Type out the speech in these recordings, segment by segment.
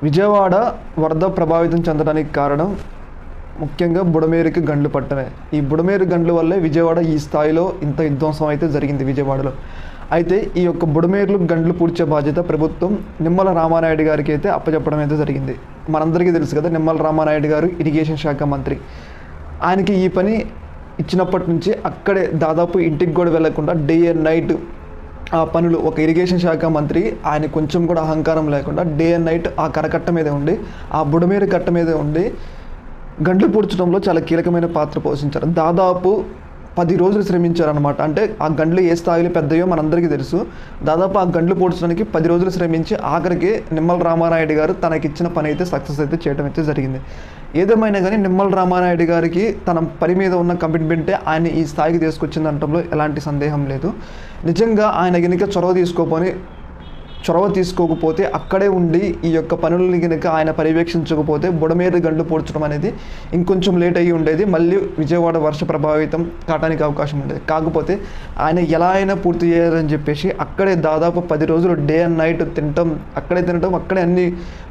విజయవాడ వరద ప్రభావితం చెందడానికి కారణం ముఖ్యంగా బుడమేరుకి గండ్లు పట్టమే. ఈ బుడమేరు గండ్ల వల్లే విజయవాడ ఈ స్థాయిలో ఇంత విధ్వంసం అయితే జరిగింది విజయవాడలో. అయితే ఈ యొక్క బుడమేరులు గండ్లు పూడ్చే బాధ్యత ప్రభుత్వం నిమ్మల రామానాయుడు గారికి అయితే అప్పచెప్పడం అయితే జరిగింది. మనందరికీ తెలుసు కదా, నిమ్మల రామానాయుడు గారు ఇరిగేషన్ శాఖ మంత్రి. ఆయనకి ఈ పని ఇచ్చినప్పటి నుంచి అక్కడే దాదాపు ఇంటికి కూడా వెళ్లకుండా డే అండ్ నైట్ ఆ పనులు, ఒక ఇరిగేషన్ శాఖ మంత్రి ఆయన కొంచెం కూడా అహంకారం లేకుండా డే అండ్ నైట్ ఆ కరకట్ట మీదే ఉండి, ఆ బుడమేరు కట్ట మీదే ఉండి గంటలు పూడ్చడంలో చాలా కీలకమైన పాత్ర పోషించారు. దాదాపు 10 రోజులు శ్రమించారనమాట. అంటే ఆ గంటలు ఏ స్థాయిలో పెద్దయో మనందరికీ తెలుసు. దాదాపు ఆ గంటలు పూడ్చడానికి 10 రోజులు శ్రమించి ఆఖరికి నిమ్మల రామానాయుడు గారు తనకిచ్చిన పని అయితే సక్సెస్ అయితే చేయడం అయితే జరిగింది. ఏదేమైనా కానీ నిమ్మల రామానాయుడు గారికి తన పని మీద ఉన్న కమిట్మెంటే ఆయన ఈ స్థాయికి తీసుకొచ్చిందనటంలో ఎలాంటి సందేహం లేదు. నిజంగా ఆయన కనుక చొరవ తీసుకోకపోతే, అక్కడే ఉండి ఈ యొక్క పనులని కనుక ఆయన పర్యవేక్షించకపోతే బుడమేరు గండ్లు పూడ్చడం అనేది ఇంకొంచెం లేట్ అయ్యి ఉండేది. మళ్ళీ విజయవాడ వర్ష ప్రభావితం కావడానికి అవకాశం ఉండేది. కాకపోతే ఆయన ఎలా అయినా పూర్తి చేయాలని చెప్పేసి అక్కడే దాదాపు 10 రోజులు డే అండ్ నైట్ తినటం, అక్కడే అన్ని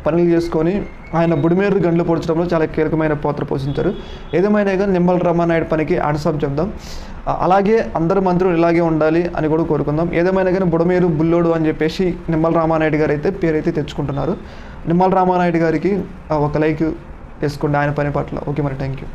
పనులు చేసుకొని ఆయన బుడమేరు గండ్లు పూడ్చడంలో చాలా కీలకమైన పాత్ర పోషించారు. ఏదేమైనా కానీ నిమ్మల రామానాయుడు పనికి ఆడసాబ్ చెప్దాం. అలాగే అందరు మంత్రులు ఇలాగే ఉండాలి అని కూడా కోరుకుందాం. ఏదేమైనా కానీ బుడమేరు బుల్లోడు అని చెప్పేసి నిమ్మల రామానాయుడు గారు అయితే పేరైతే తెచ్చుకుంటున్నారు. నిమ్మల రామానాయుడు గారికి ఒక లైక్ వేసుకోండి ఆయన పని పట్ల. ఓకే, మరి థ్యాంక్ యూ.